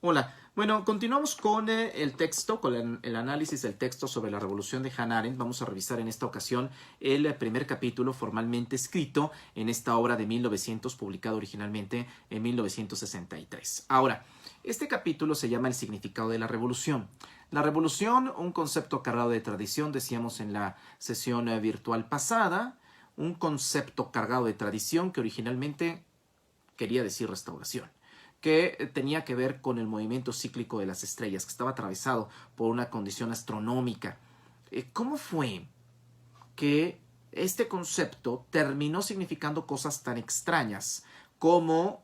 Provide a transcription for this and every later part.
Hola, bueno, continuamos con el texto, con el análisis del texto sobre la revolución de Hannah Arendt. Vamos a revisar en esta ocasión el primer capítulo formalmente escrito en esta obra de 1900, publicado originalmente en 1963. Ahora, este capítulo se llama El significado de la revolución. La revolución, un concepto cargado de tradición, decíamos en la sesión virtual pasada, un concepto cargado de tradición que originalmente quería decir restauración, que tenía que ver con el movimiento cíclico de las estrellas, que estaba atravesado por una condición astronómica. ¿Cómo fue que este concepto terminó significando cosas tan extrañas como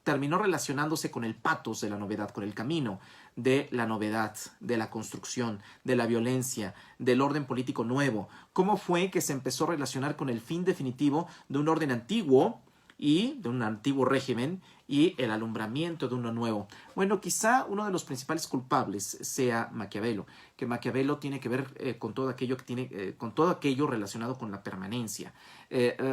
terminó relacionándose con el patos de la novedad, con el camino de la novedad, de la construcción, de la violencia, del orden político nuevo? ¿Cómo fue que se empezó a relacionar con el fin definitivo de un orden antiguo y de un antiguo régimen y el alumbramiento de uno nuevo? Bueno, quizá uno de los principales culpables sea Maquiavelo, que Maquiavelo tiene que ver con todo aquello que tiene, con todo aquello relacionado con la permanencia.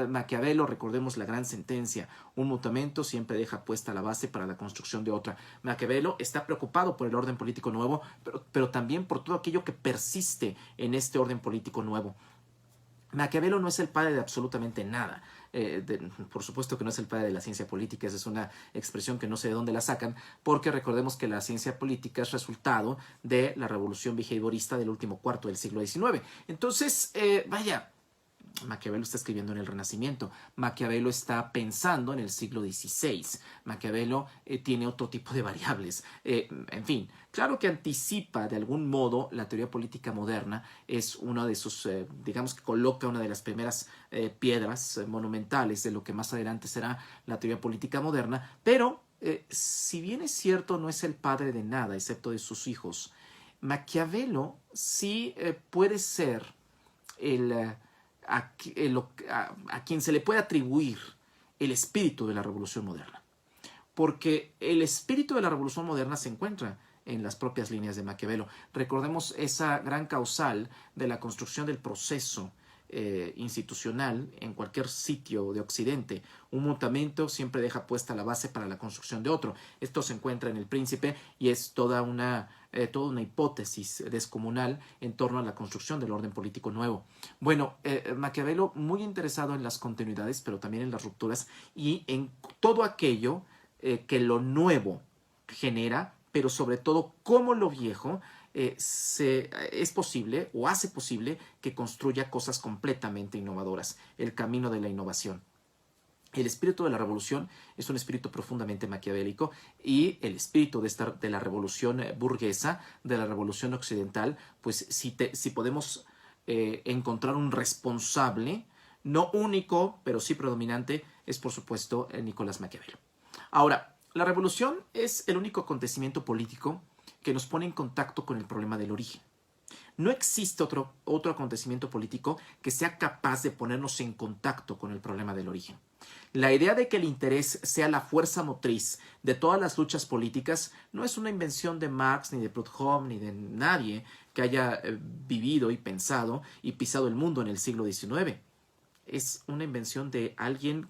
Maquiavelo, recordemos la gran sentencia: un mutamento siempre deja puesta la base para la construcción de otra. Maquiavelo está preocupado por el orden político nuevo, pero también por todo aquello que persiste en este orden político nuevo. Maquiavelo no es el padre de absolutamente nada. Por supuesto que no es el padre de la ciencia política. Esa es una expresión que no sé de dónde la sacan, porque recordemos que la ciencia política es resultado de la revolución behaviorista del último cuarto del siglo XIX. Entonces, vaya, Maquiavelo está escribiendo en el Renacimiento. Maquiavelo está pensando en el siglo XVI. Maquiavelo tiene otro tipo de variables. En fin, claro que anticipa de algún modo la teoría política moderna. Es uno de sus, digamos que coloca una de las primeras piedras monumentales de lo que más adelante será la teoría política moderna. Pero, si bien es cierto, no es el padre de nada, excepto de sus hijos. Maquiavelo sí puede ser el a quien se le puede atribuir el espíritu de la revolución moderna. Porque el espíritu de la revolución moderna se encuentra en las propias líneas de Maquiavelo. Recordemos esa gran causal de la construcción del proceso institucional en cualquier sitio de Occidente. Un mutamento siempre deja puesta la base para la construcción de otro. Esto se encuentra en El Príncipe y es toda una hipótesis descomunal en torno a la construcción del orden político nuevo. Bueno, Maquiavelo muy interesado en las continuidades, pero también en las rupturas y en todo aquello que lo nuevo genera, pero sobre todo cómo lo viejo es posible o hace posible que construya cosas completamente innovadoras, el camino de la innovación. El espíritu de la revolución es un espíritu profundamente maquiavélico, y el espíritu de la revolución burguesa, de la revolución occidental, pues si podemos encontrar un responsable, no único, pero sí predominante, es por supuesto Nicolás Maquiavelo. Ahora, la revolución es el único acontecimiento político que nos pone en contacto con el problema del origen. No existe otro acontecimiento político que sea capaz de ponernos en contacto con el problema del origen. La idea de que el interés sea la fuerza motriz de todas las luchas políticas no es una invención de Marx, ni de Proudhon, ni de nadie que haya vivido y pensado y pisado el mundo en el siglo XIX. Es una invención de alguien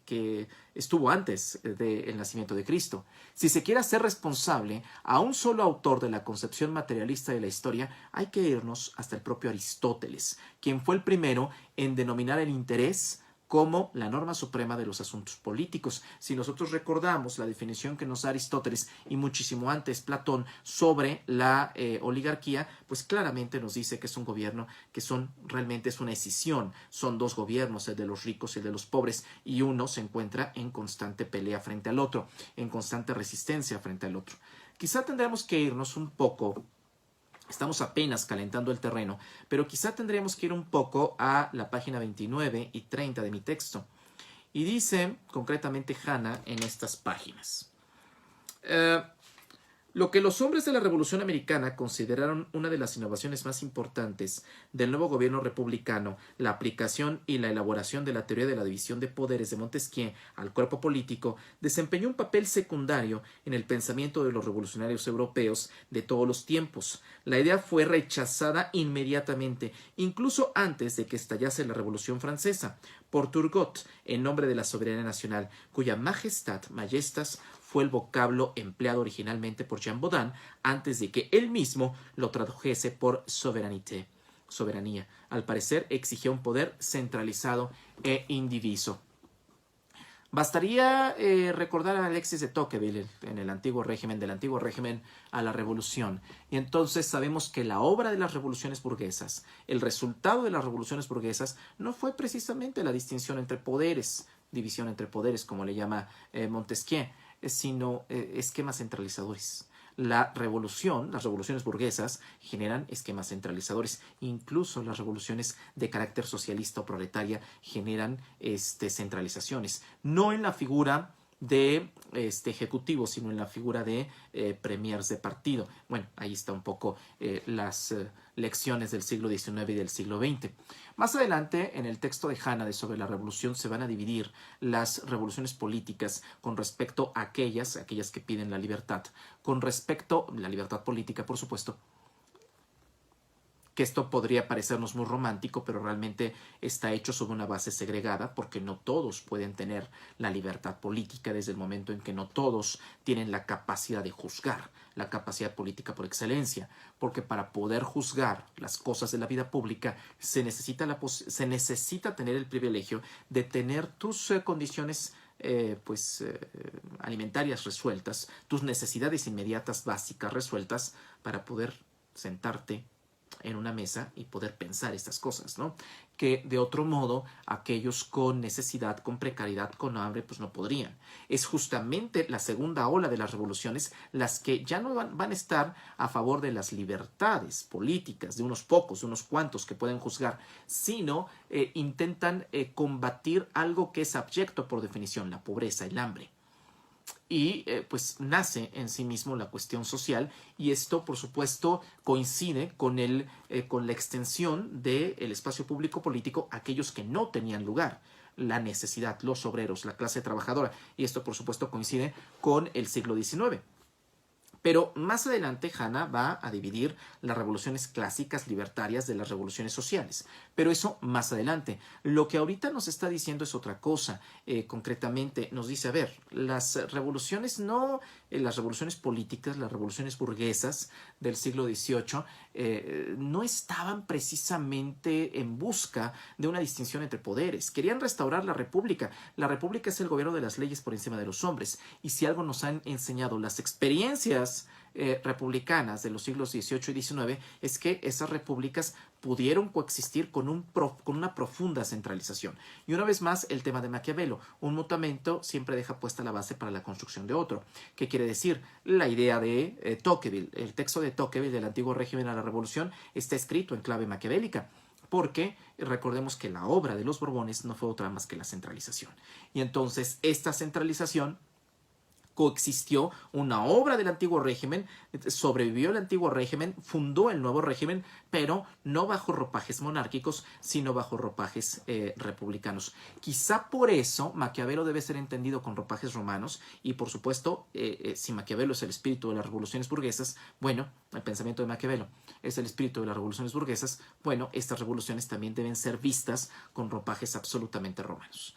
que estuvo antes del nacimiento de Cristo. Si se quiere hacer responsable a un solo autor de la concepción materialista de la historia, hay que irnos hasta el propio Aristóteles, quien fue el primero en denominar el interés como la norma suprema de los asuntos políticos. Si nosotros recordamos la definición que nos da Aristóteles y muchísimo antes Platón sobre la oligarquía, pues claramente nos dice que es un gobierno que realmente es una escisión. Son dos gobiernos, el de los ricos y el de los pobres, y uno se encuentra en constante pelea frente al otro, en constante resistencia frente al otro. Quizá tendremos que irnos un poco. Estamos apenas calentando el terreno, pero quizá tendríamos que ir un poco a la página 29 y 30 de mi texto. Y dice concretamente Hannah en estas páginas: lo que los hombres de la Revolución Americana consideraron una de las innovaciones más importantes del nuevo gobierno republicano, la aplicación y la elaboración de la teoría de la división de poderes de Montesquieu al cuerpo político, desempeñó un papel secundario en el pensamiento de los revolucionarios europeos de todos los tiempos. La idea fue rechazada inmediatamente, incluso antes de que estallase la Revolución Francesa, por Turgot, en nombre de la soberanía nacional, cuya majestas fue el vocablo empleado originalmente por Jean Bodin antes de que él mismo lo tradujese por souveraineté, soberanía. Al parecer exigía un poder centralizado e indiviso. Bastaría recordar a Alexis de Tocqueville en el antiguo régimen, del antiguo régimen a la revolución. Y entonces sabemos que la obra de las revoluciones burguesas, el resultado de las revoluciones burguesas, no fue precisamente la distinción entre poderes, división entre poderes, como le llama Montesquieu, sino esquemas centralizadores. Las revoluciones burguesas generan esquemas centralizadores. Incluso las revoluciones de carácter socialista o proletaria generan centralizaciones. No en la figura de ejecutivo, sino en la figura de premiers de partido. Bueno, ahí está un poco las lecciones del siglo XIX y del siglo XX. Más adelante, en el texto de Hanna de Sobre la Revolución, se van a dividir las revoluciones políticas con respecto a aquellas que piden la libertad. Con respecto a la libertad política, por supuesto, que esto podría parecernos muy romántico, pero realmente está hecho sobre una base segregada, porque no todos pueden tener la libertad política desde el momento en que no todos tienen la capacidad de juzgar, la capacidad política por excelencia, porque para poder juzgar las cosas de la vida pública se necesita tener el privilegio de tener tus condiciones alimentarias resueltas, tus necesidades inmediatas básicas resueltas para poder sentarte en una mesa y poder pensar estas cosas, ¿no? Que de otro modo aquellos con necesidad, con precariedad, con hambre, pues no podrían. Es justamente la segunda ola de las revoluciones las que ya no van a estar a favor de las libertades políticas de unos pocos, de unos cuantos que pueden juzgar, sino intentan combatir algo que es abyecto por definición, la pobreza, el hambre. Y pues nace en sí mismo la cuestión social, y esto por supuesto coincide con la extensión del espacio público político a aquellos que no tenían lugar, la necesidad, los obreros, la clase trabajadora, y esto por supuesto coincide con el siglo XIX. Pero más adelante Hanna va a dividir las revoluciones clásicas libertarias de las revoluciones sociales. Pero eso más adelante. Lo que ahorita nos está diciendo es otra cosa. Concretamente nos dice, a ver, las revoluciones las revoluciones políticas, las revoluciones burguesas del siglo XVIII no estaban precisamente en busca de una distinción entre poderes. Querían restaurar la república. La república es el gobierno de las leyes por encima de los hombres. Y si algo nos han enseñado las experiencias republicanas de los siglos XVIII y XIX es que esas repúblicas pudieron coexistir con una profunda centralización. Y una vez más, el tema de Maquiavelo. Un mutamento siempre deja puesta la base para la construcción de otro. ¿Qué quiere decir? La idea de Tocqueville. El texto de Tocqueville del antiguo régimen a la revolución está escrito en clave maquiavélica, porque recordemos que la obra de los Borbones no fue otra más que la centralización. Y entonces esta centralización coexistió una obra del antiguo régimen, sobrevivió el antiguo régimen, fundó el nuevo régimen, pero no bajo ropajes monárquicos, sino bajo ropajes republicanos. Quizá por eso Maquiavelo debe ser entendido con ropajes romanos, y por supuesto, si Maquiavelo es el espíritu de las revoluciones burguesas, bueno, el pensamiento de Maquiavelo es el espíritu de las revoluciones burguesas, bueno, estas revoluciones también deben ser vistas con ropajes absolutamente romanos.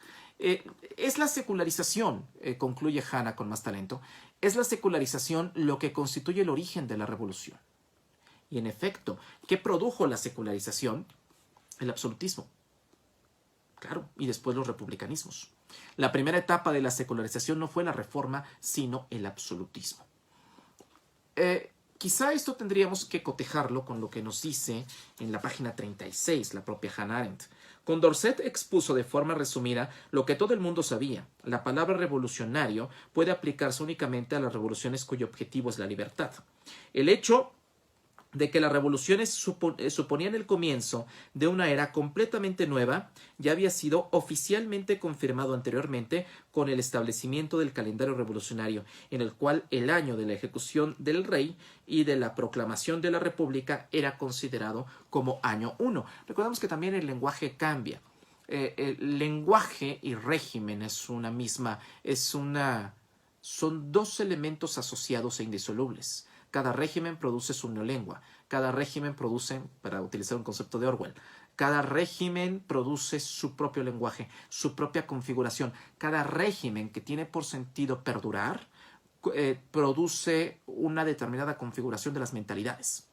Es la secularización, concluye Hanna con más talento, es la secularización lo que constituye el origen de la revolución. Y en efecto, ¿qué produjo la secularización? El absolutismo. Claro, y después los republicanismos. La primera etapa de la secularización no fue la reforma, sino el absolutismo. Quizá esto tendríamos que cotejarlo con lo que nos dice en la página 36 la propia Hannah Arendt. Condorcet expuso de forma resumida lo que todo el mundo sabía. La palabra revolucionario puede aplicarse únicamente a las revoluciones cuyo objetivo es la libertad. El hecho de que las revoluciones suponían el comienzo de una era completamente nueva ya había sido oficialmente confirmado anteriormente con el establecimiento del calendario revolucionario, en el cual el año de la ejecución del rey y de la proclamación de la república era considerado como año 1. Recordemos que también el lenguaje cambia. El lenguaje y régimen son dos elementos asociados e indisolubles. Cada régimen produce su neolengua, cada régimen produce, para utilizar un concepto de Orwell, cada régimen produce su propio lenguaje, su propia configuración. Cada régimen que tiene por sentido perdurar produce una determinada configuración de las mentalidades.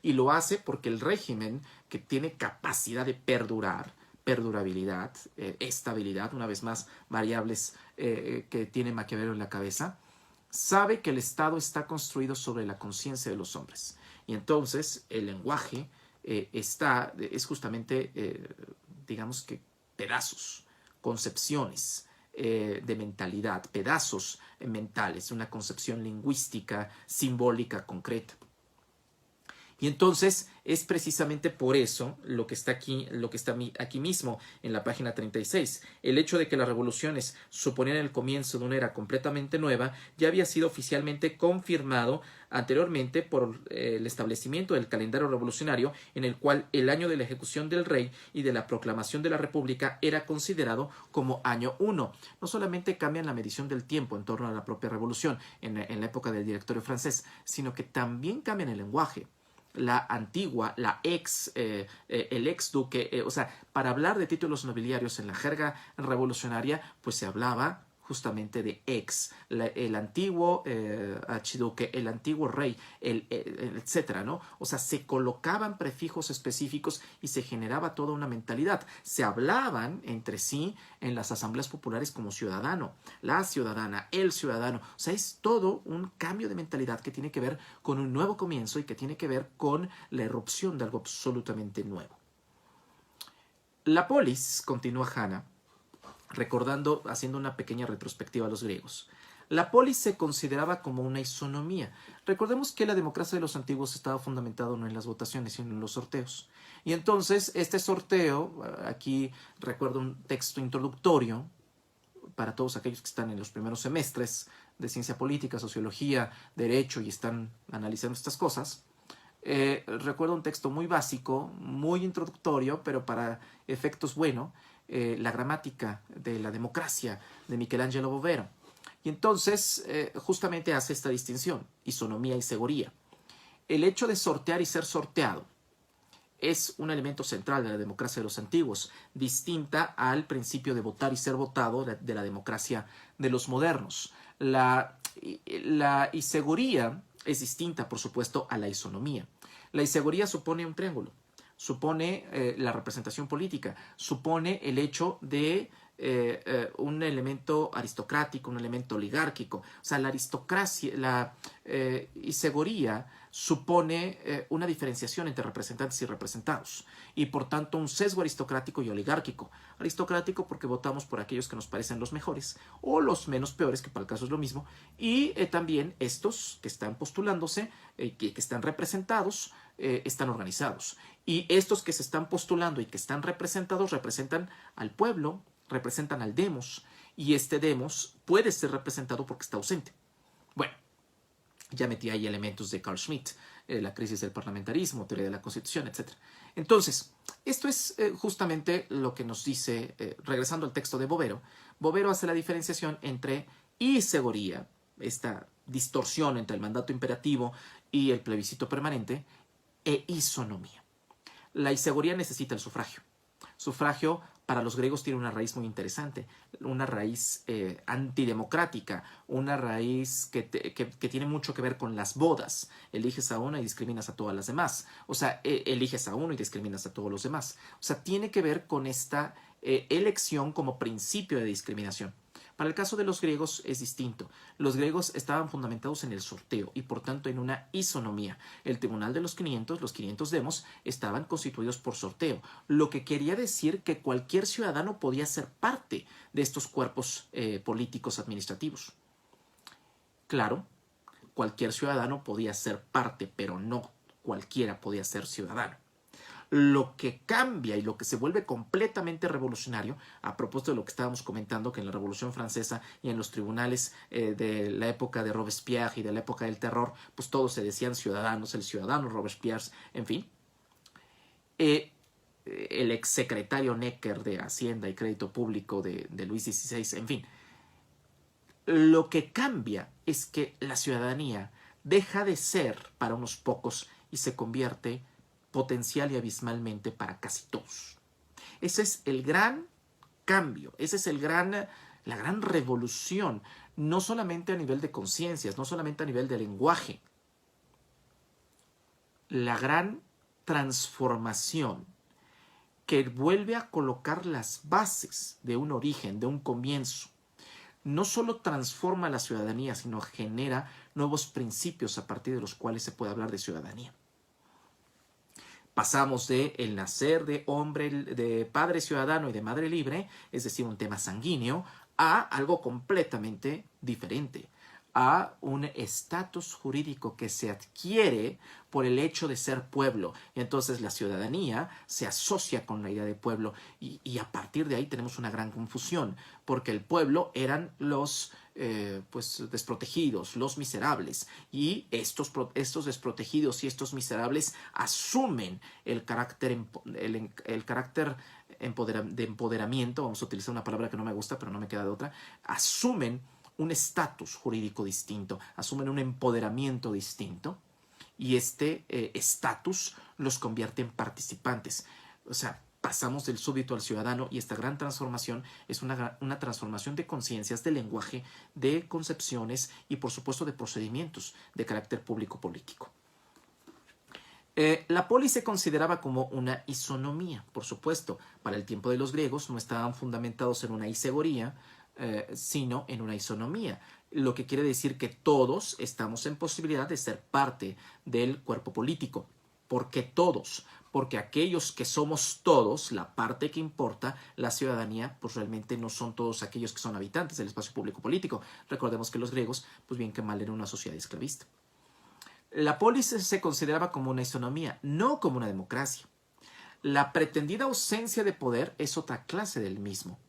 Y lo hace porque el régimen, que tiene capacidad de perdurabilidad, estabilidad, una vez más, variables que tiene Maquiavelo en la cabeza, sabe que el Estado está construido sobre la conciencia de los hombres. Y entonces el lenguaje es justamente, digamos que pedazos, concepciones de mentalidad, pedazos mentales, una concepción lingüística, simbólica, concreta. Y entonces es precisamente por eso lo que está aquí mismo en la página 36. El hecho de que las revoluciones suponían el comienzo de una era completamente nueva ya había sido oficialmente confirmado anteriormente por el establecimiento del calendario revolucionario, en el cual el año de la ejecución del rey y de la proclamación de la república era considerado como año 1. No solamente cambian la medición del tiempo en torno a la propia revolución en la época del directorio francés, sino que también cambian el lenguaje. La antigua, el ex duque, o sea, para hablar de títulos nobiliarios en la jerga revolucionaria, pues se hablaba justamente de ex, el antiguo archiduque, el antiguo rey, etcétera, ¿no? O sea, se colocaban prefijos específicos y se generaba toda una mentalidad. Se hablaban entre sí en las asambleas populares como ciudadano, la ciudadana, el ciudadano. O sea, es todo un cambio de mentalidad que tiene que ver con un nuevo comienzo y que tiene que ver con la erupción de algo absolutamente nuevo. La polis, continúa Hanna, recordando, haciendo una pequeña retrospectiva a los griegos. La polis se consideraba como una isonomía. Recordemos que la democracia de los antiguos estaba fundamentada no en las votaciones, sino en los sorteos. Y entonces, este sorteo, aquí recuerdo un texto introductorio para todos aquellos que están en los primeros semestres de ciencia política, sociología, derecho y están analizando estas cosas. Recuerdo un texto muy básico, muy introductorio, pero para efectos bueno, la gramática de la democracia de Michelangelo Bovero. Y entonces justamente hace esta distinción, isonomía y segoría. El hecho de sortear y ser sorteado es un elemento central de la democracia de los antiguos, distinta al principio de votar y ser votado de la democracia de los modernos. La isegoría es distinta, por supuesto, a la isonomía. La isegoría supone un triángulo, supone la representación política, supone el hecho de un elemento aristocrático, un elemento oligárquico. O sea, la aristocracia, la isegoría supone una diferenciación entre representantes y representados y por tanto un sesgo aristocrático y oligárquico. Aristocrático porque votamos por aquellos que nos parecen los mejores o los menos peores, que para el caso es lo mismo, y también estos que están postulándose, que están representados, están organizados. Y estos que se están postulando y que están representados representan al pueblo, representan al demos, y este demos puede ser representado porque está ausente. Bueno, ya metí ahí elementos de Carl Schmitt, la crisis del parlamentarismo, teoría de la Constitución, etc. Entonces, esto es justamente lo que nos dice, regresando al texto de Bovero. Bovero hace la diferenciación entre isegoría, esta distorsión entre el mandato imperativo y el plebiscito permanente, e isonomía. La isegoría necesita el sufragio. Sufragio para los griegos tiene una raíz muy interesante, una raíz antidemocrática, una raíz que tiene mucho que ver con las bodas. Eliges a una y discriminas a todas las demás. O sea, eliges a uno y discriminas a todos los demás. O sea, tiene que ver con esta elección como principio de discriminación. Para el caso de los griegos es distinto. Los griegos estaban fundamentados en el sorteo y por tanto en una isonomía. El tribunal de los 500 demos, estaban constituidos por sorteo, lo que quería decir que cualquier ciudadano podía ser parte de estos cuerpos políticos administrativos. Claro, cualquier ciudadano podía ser parte, pero no cualquiera podía ser ciudadano. Lo que cambia y lo que se vuelve completamente revolucionario, a propósito de lo que estábamos comentando, que en la Revolución Francesa y en los tribunales de la época de Robespierre y de la época del terror, pues todos se decían ciudadanos, el ciudadano Robespierre, en fin. El exsecretario Necker de Hacienda y Crédito Público de Luis XVI, en fin. Lo que cambia es que la ciudadanía deja de ser para unos pocos y se convierte potencial y abismalmente para casi todos. Ese es el gran cambio, ese es el gran la gran revolución, no solamente a nivel de conciencias, no solamente a nivel de lenguaje, la gran transformación que vuelve a colocar las bases de un origen, de un comienzo. No solo transforma la ciudadanía, sino genera nuevos principios a partir de los cuales se puede hablar de ciudadanía. Pasamos de el nacer de hombre, de padre ciudadano y de madre libre, es decir, un tema sanguíneo, a algo completamente diferente, a un estatus jurídico que se adquiere por el hecho de ser pueblo. Y entonces la ciudadanía se asocia con la idea de pueblo y a partir de ahí tenemos una gran confusión, porque el pueblo eran los desprotegidos, los miserables, y estos desprotegidos y estos miserables asumen el carácter de empoderamiento, vamos a utilizar una palabra que no me gusta, pero no me queda de otra, asumen un estatus jurídico distinto, asumen un empoderamiento distinto, y este estatus los convierte en participantes. O sea, pasamos del súbdito al ciudadano, y esta gran transformación es una transformación de conciencias, de lenguaje, de concepciones y por supuesto de procedimientos de carácter público-político. La polis se consideraba como una isonomía, por supuesto. Para el tiempo de los griegos no estaban fundamentados en una isegoría, sino en una isonomía, lo que quiere decir que todos estamos en posibilidad de ser parte del cuerpo político. ¿Por qué todos? Porque aquellos que somos todos, la parte que importa, la ciudadanía, pues realmente no son todos aquellos que son habitantes del espacio público político. Recordemos que los griegos, pues bien que mal, eran una sociedad esclavista. La polis se consideraba como una isonomía, no como una democracia. La pretendida ausencia de poder es otra clase del mismo.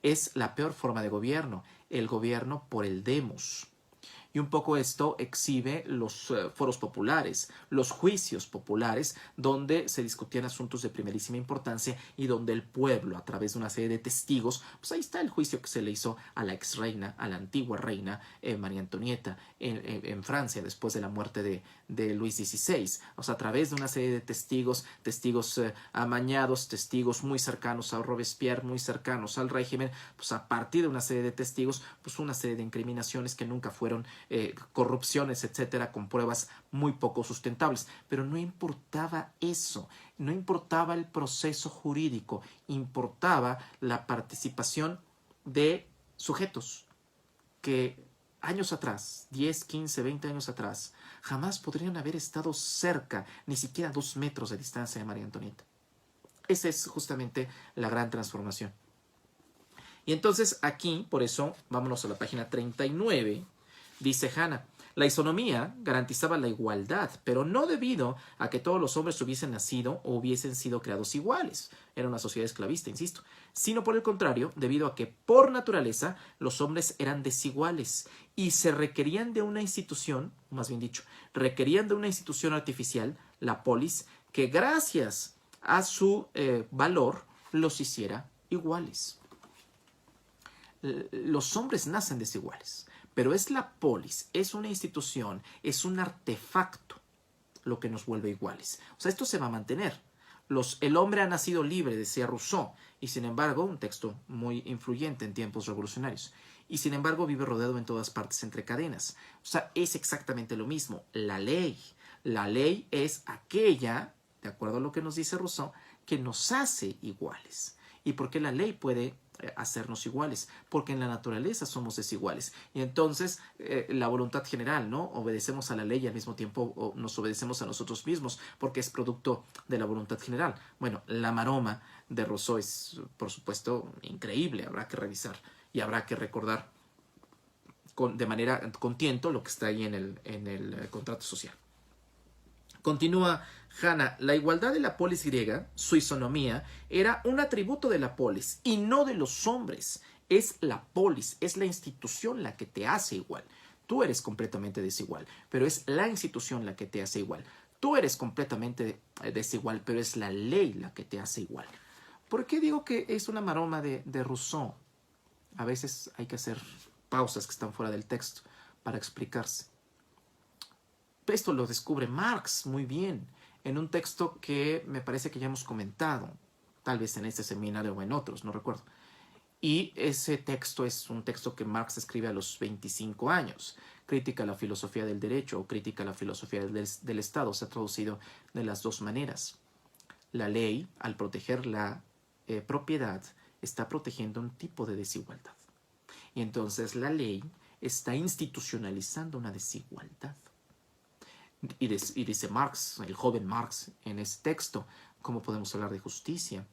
Es la peor forma de gobierno, el gobierno por el demos. Y un poco esto exhibe los foros populares, los juicios populares, donde se discutían asuntos de primerísima importancia y donde el pueblo, a través de una serie de testigos, pues ahí está el juicio que se le hizo a la ex reina, a la antigua reina María Antonieta en Francia, después de la muerte de Luis XVI. O sea, a través de una serie de testigos amañados, testigos muy cercanos a Robespierre, muy cercanos al régimen, pues a partir de una serie de testigos, pues una serie de incriminaciones que nunca fueron corrupciones, etcétera, con pruebas muy poco sustentables. Pero no importaba eso, no importaba el proceso jurídico, importaba la participación de sujetos que años atrás, 10, 15, 20 años atrás, jamás podrían haber estado cerca, ni siquiera a 2 metros de distancia de María Antonieta. Esa es justamente la gran transformación. Y entonces aquí, por eso, vámonos a la página 39, dice Hanna, la isonomía garantizaba la igualdad, pero no debido a que todos los hombres hubiesen nacido o hubiesen sido creados iguales. Era una sociedad esclavista, insisto. Sino por el contrario, debido a que por naturaleza los hombres eran desiguales y se requerían de una institución, más bien dicho, requerían de una institución artificial, la polis, que gracias a su valor los hiciera iguales. Los hombres nacen desiguales. Pero es la polis, es una institución, es un artefacto lo que nos vuelve iguales. O sea, esto se va a mantener. El hombre ha nacido libre, decía Rousseau, y sin embargo, un texto muy influyente en tiempos revolucionarios, y sin embargo vive rodeado en todas partes entre cadenas. O sea, es exactamente lo mismo. La ley es aquella, de acuerdo a lo que nos dice Rousseau, que nos hace iguales. ¿Y por qué la ley puede hacernos iguales? Porque en la naturaleza somos desiguales. Y entonces la voluntad general, ¿no? Obedecemos a la ley y al mismo tiempo nos obedecemos a nosotros mismos, porque es producto de la voluntad general. Bueno, la maroma de Rousseau es, por supuesto, increíble. Habrá que revisar y habrá que recordar de manera con tiento lo que está ahí en el contrato social. Continúa Hanna, la igualdad de la polis griega, su isonomía, era un atributo de la polis y no de los hombres. Es la polis, es la institución la que te hace igual. Tú eres completamente desigual, pero es la institución la que te hace igual. Tú eres completamente desigual, pero es la ley la que te hace igual. ¿Por qué digo que es una maroma de Rousseau? A veces hay que hacer pausas que están fuera del texto para explicarse. Esto lo descubre Marx muy bien en un texto que me parece que ya hemos comentado, tal vez en este seminario o en otros, no recuerdo. Y ese texto es un texto que Marx escribe a los 25 años. Crítica a la filosofía del derecho o crítica a la filosofía del Estado se ha traducido de las dos maneras. La ley, al proteger la propiedad, está protegiendo un tipo de desigualdad. Y entonces la ley está institucionalizando una desigualdad. Y dice Marx, el joven Marx, en ese texto, ¿cómo podemos hablar de justicia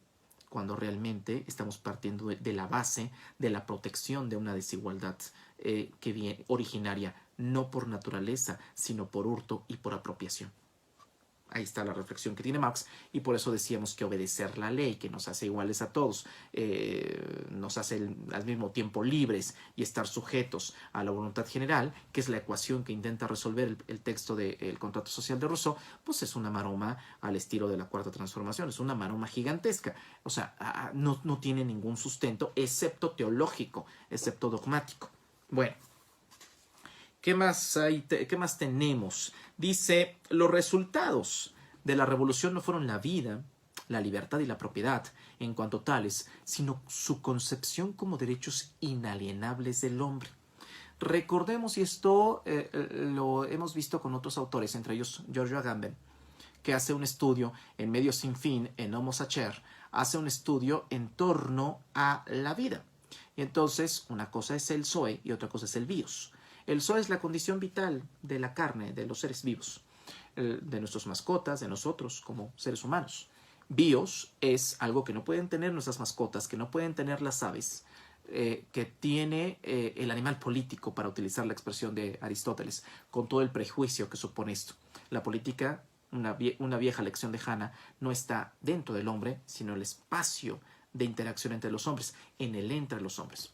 cuando realmente estamos partiendo de la base de la protección de una desigualdad que viene originaria no por naturaleza, sino por hurto y por apropiación? Ahí está la reflexión que tiene Marx, y por eso decíamos que obedecer la ley, que nos hace iguales a todos, nos hace al mismo tiempo libres y estar sujetos a la voluntad general, que es la ecuación que intenta resolver el texto del contrato social de Rousseau, pues es una maroma al estilo de la Cuarta Transformación, es una maroma gigantesca. O sea, no tiene ningún sustento, excepto teológico, excepto dogmático. Bueno, ¿qué más tenemos? Dice, los resultados de la revolución no fueron la vida, la libertad y la propiedad en cuanto tales, sino su concepción como derechos inalienables del hombre. Recordemos, y esto lo hemos visto con otros autores, entre ellos Giorgio Agamben, que hace un estudio en Medios sin fin, en Homo Sacer, hace un estudio en torno a la vida. Y entonces, una cosa es el zoe y otra cosa es el bios. El zoe es la condición vital de la carne, de los seres vivos, de nuestras mascotas, de nosotros como seres humanos. Bios es algo que no pueden tener nuestras mascotas, que no pueden tener las aves, que tiene el animal político, para utilizar la expresión de Aristóteles, con todo el prejuicio que supone esto. La política, una vieja lección de Hannah, no está dentro del hombre, sino en el espacio de interacción entre los hombres, en el entre los hombres.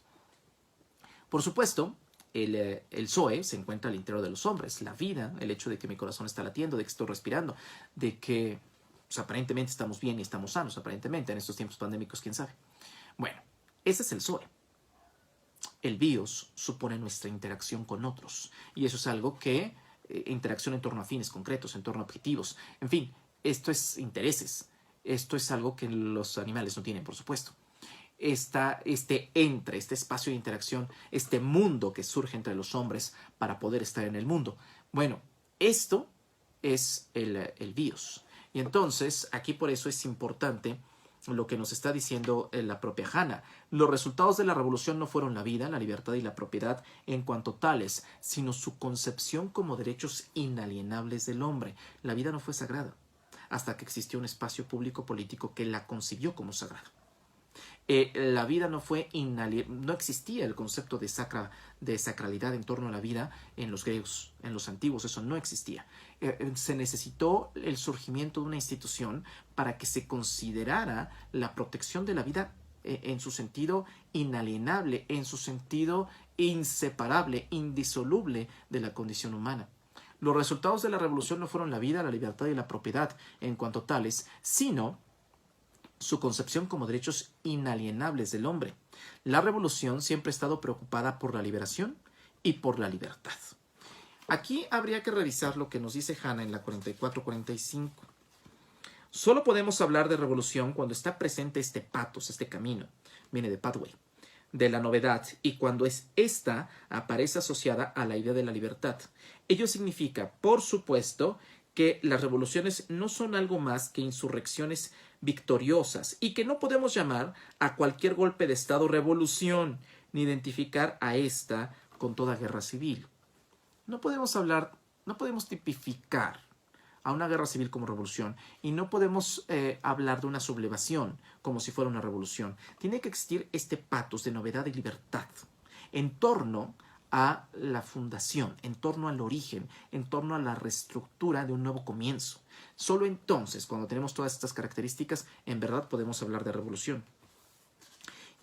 Por supuesto, el zoe se encuentra al interior de los hombres, la vida, el hecho de que mi corazón está latiendo, de que estoy respirando, de que pues, aparentemente estamos bien y estamos sanos, aparentemente, en estos tiempos pandémicos, quién sabe. Bueno, ese es el zoe. El bios supone nuestra interacción con otros, y eso es algo que, interacción en torno a fines concretos, en torno a objetivos, en fin, esto es intereses, esto es algo que los animales no tienen, por supuesto. Este espacio de interacción, este mundo que surge entre los hombres para poder estar en el mundo. Bueno, esto es el bios. Y entonces, aquí por eso es importante lo que nos está diciendo la propia Hannah. Los resultados de la revolución no fueron la vida, la libertad y la propiedad en cuanto tales, sino su concepción como derechos inalienables del hombre. La vida no fue sagrada hasta que existió un espacio público político que la concibió como sagrada. La vida no fue no existía el concepto de sacralidad en torno a la vida en los griegos, en los antiguos, eso no existía. Se necesitó el surgimiento de una institución para que se considerara la protección de la vida en su sentido inalienable, en su sentido inseparable, indisoluble de la condición humana. Los resultados de la revolución no fueron la vida, la libertad y la propiedad en cuanto tales, sino su concepción como derechos inalienables del hombre. La revolución siempre ha estado preocupada por la liberación y por la libertad. Aquí habría que revisar lo que nos dice Hannah en la 44-45. Solo podemos hablar de revolución cuando está presente este pathos, este camino, viene de pathway, de la novedad, y cuando esta aparece asociada a la idea de la libertad. Ello significa, por supuesto, que las revoluciones no son algo más que insurrecciones victoriosas y que no podemos llamar a cualquier golpe de estado revolución ni identificar a esta con toda guerra civil. No podemos tipificar a una guerra civil como revolución y no podemos hablar de una sublevación como si fuera una revolución. Tiene que existir este pathos de novedad y libertad en torno a la fundación, en torno al origen, en torno a la reestructura de un nuevo comienzo. Solo entonces, cuando tenemos todas estas características, en verdad podemos hablar de revolución.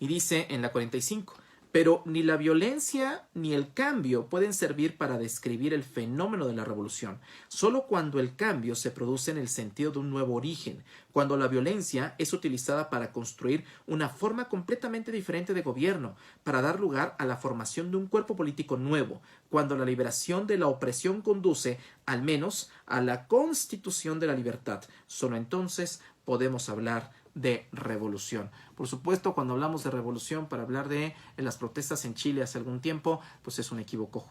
Y dice en la 45, pero ni la violencia ni el cambio pueden servir para describir el fenómeno de la revolución. Solo cuando el cambio se produce en el sentido de un nuevo origen, cuando la violencia es utilizada para construir una forma completamente diferente de gobierno, para dar lugar a la formación de un cuerpo político nuevo, cuando la liberación de la opresión conduce, al menos, a la constitución de la libertad. Solo entonces podemos hablar de revolución. Por supuesto, cuando hablamos de revolución, para hablar de las protestas en Chile hace algún tiempo, pues es un equívoco,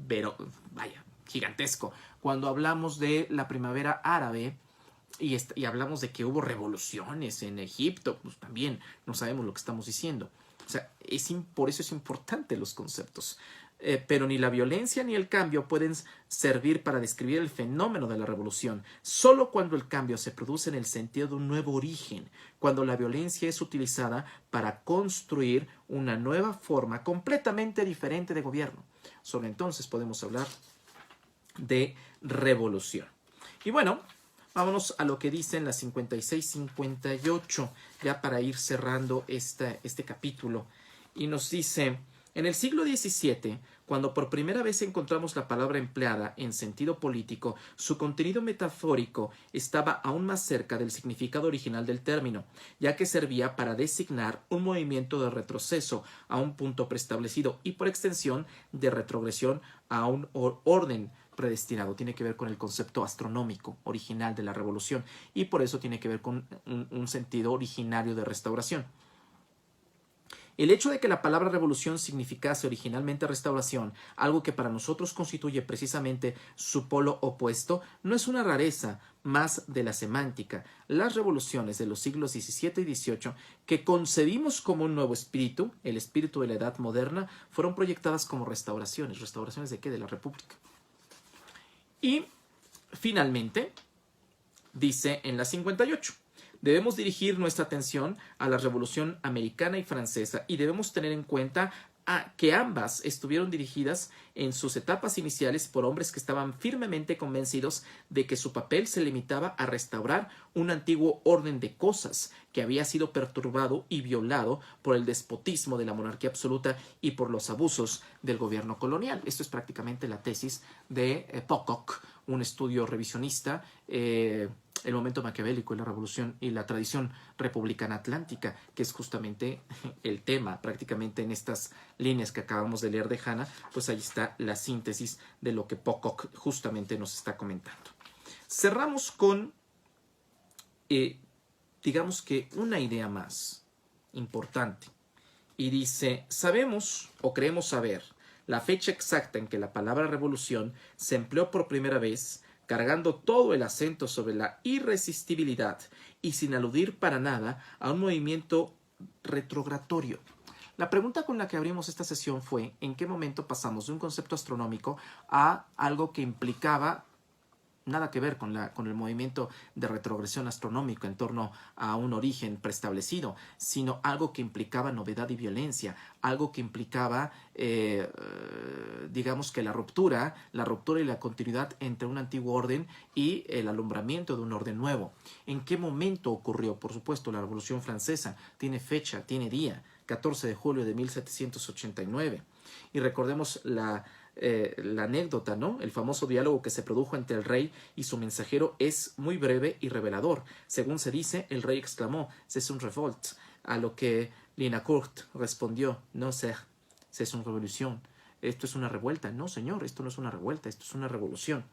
pero vaya, gigantesco. Cuando hablamos de la primavera árabe, y hablamos de que hubo revoluciones en Egipto, pues también no sabemos lo que estamos diciendo. O sea, por eso es importante los conceptos. Pero ni la violencia ni el cambio pueden servir para describir el fenómeno de la revolución. Solo cuando el cambio se produce en el sentido de un nuevo origen, cuando la violencia es utilizada para construir una nueva forma completamente diferente de gobierno. Solo entonces podemos hablar de revolución. Y bueno, vámonos a lo que dicen las 56-58, ya para ir cerrando este capítulo. Y nos dice, en el siglo XVII, cuando por primera vez encontramos la palabra empleada en sentido político, su contenido metafórico estaba aún más cerca del significado original del término, ya que servía para designar un movimiento de retroceso a un punto preestablecido y, por extensión, de retrogresión a un orden predestinado. Tiene que ver con el concepto astronómico original de la revolución y por eso tiene que ver con un sentido originario de restauración. El hecho de que la palabra revolución significase originalmente restauración, algo que para nosotros constituye precisamente su polo opuesto, no es una rareza más de la semántica. Las revoluciones de los siglos XVII y XVIII, que concebimos como un nuevo espíritu, el espíritu de la edad moderna, fueron proyectadas como restauraciones. ¿Restauraciones de qué? De la República. Y finalmente, dice en la 58, debemos dirigir nuestra atención a la Revolución Americana y Francesa y debemos tener en cuenta que ambas estuvieron dirigidas en sus etapas iniciales por hombres que estaban firmemente convencidos de que su papel se limitaba a restaurar un antiguo orden de cosas que había sido perturbado y violado por el despotismo de la monarquía absoluta y por los abusos del gobierno colonial. Esto es prácticamente la tesis de Pocock, un estudio revisionista, el momento maquiavélico y la revolución y la tradición republicana atlántica, que es justamente el tema prácticamente en estas líneas que acabamos de leer de Hanna, pues ahí está la síntesis de lo que Pocock justamente nos está comentando. Cerramos con, digamos que una idea más importante, y dice, sabemos o creemos saber la fecha exacta en que la palabra revolución se empleó por primera vez, cargando todo el acento sobre la irresistibilidad y sin aludir para nada a un movimiento retrogratorio. La pregunta con la que abrimos esta sesión fue ¿en qué momento pasamos de un concepto astronómico a algo que implicaba nada que ver con el movimiento de retrogresión astronómico en torno a un origen preestablecido, sino algo que implicaba novedad y violencia, algo que implicaba, digamos que la ruptura y la continuidad entre un antiguo orden y el alumbramiento de un orden nuevo? ¿En qué momento ocurrió? Por supuesto, la Revolución Francesa tiene fecha, tiene día, 14 de julio de 1789. Y recordemos la anécdota, ¿no? El famoso diálogo que se produjo entre el rey y su mensajero es muy breve y revelador. Según se dice, el rey exclamó, «C'est une révolte», a lo que Linacourt respondió, «No, c'est une révolution». Esto es una revuelta. No, señor, esto no es una revuelta, esto es una revolución.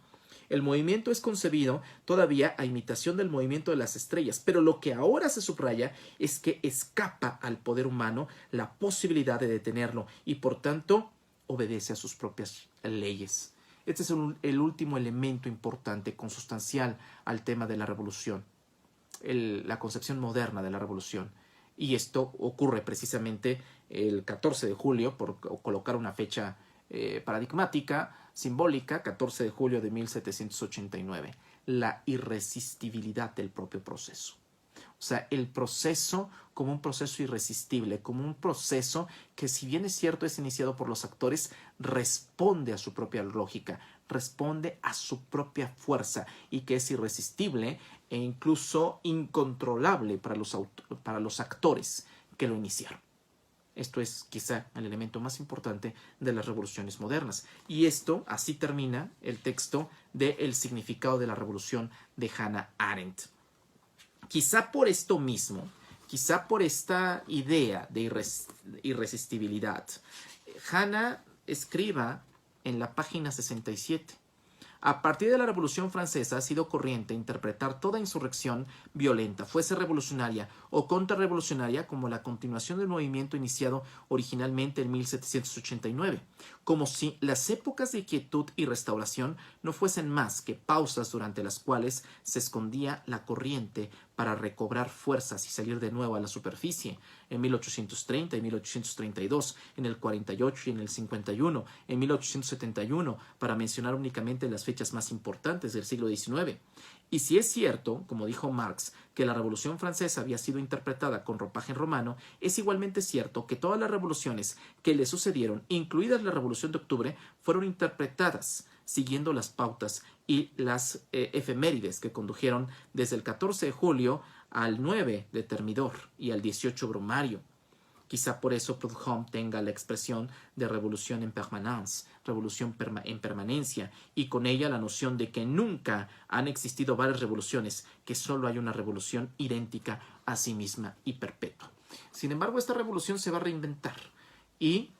El movimiento es concebido todavía a imitación del movimiento de las estrellas, pero lo que ahora se subraya es que escapa al poder humano la posibilidad de detenerlo y, por tanto, obedece a sus propias leyes. Este es el último elemento importante, consustancial al tema de la revolución, la concepción moderna de la revolución. Y esto ocurre precisamente el 14 de julio, por colocar una fecha paradigmática, simbólica, 14 de julio de 1789. La irresistibilidad del propio proceso. O sea, el proceso como un proceso irresistible, como un proceso que, si bien es cierto es iniciado por los actores, responde a su propia lógica, responde a su propia fuerza y que es irresistible e incluso incontrolable para los actores que lo iniciaron. Esto es quizá el elemento más importante de las revoluciones modernas. Y esto, así termina el texto de El significado de la revolución de Hannah Arendt. Quizá por esto mismo, quizá por esta idea de irresistibilidad, Hannah escriba en la página 67, A partir de la Revolución Francesa ha sido corriente interpretar toda insurrección violenta, fuese revolucionaria o contrarrevolucionaria, como la continuación del movimiento iniciado originalmente en 1789, como si las épocas de quietud y restauración no fuesen más que pausas durante las cuales se escondía la corriente para recobrar fuerzas y salir de nuevo a la superficie. En 1830 y 1832, en el 48 y en el 51, en 1871, para mencionar únicamente las fechas más importantes del siglo XIX. Y si es cierto, como dijo Marx, que la Revolución Francesa había sido interpretada con ropaje romano, es igualmente cierto que todas las revoluciones que le sucedieron, incluidas la Revolución de Octubre, fueron interpretadas siguiendo las pautas y las efemérides que condujeron desde el 14 de julio al 9 de Thermidor y al 18 Brumario. Quizá por eso Proudhon tenga la expresión de revolución en permanence, revolución en permanencia, y con ella la noción de que nunca han existido varias revoluciones, que solo hay una revolución idéntica a sí misma y perpetua. Sin embargo, esta revolución se va a reinventar y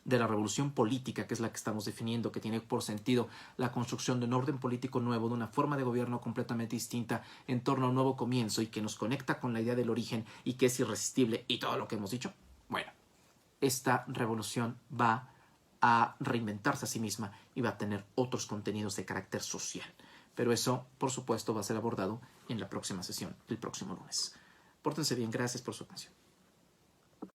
de la revolución política, que es la que estamos definiendo, que tiene por sentido la construcción de un orden político nuevo, de una forma de gobierno completamente distinta en torno a un nuevo comienzo y que nos conecta con la idea del origen y que es irresistible y todo lo que hemos dicho. Bueno, esta revolución va a reinventarse a sí misma y va a tener otros contenidos de carácter social. Pero eso, por supuesto, va a ser abordado en la próxima sesión, el próximo lunes. Pórtense bien, gracias por su atención.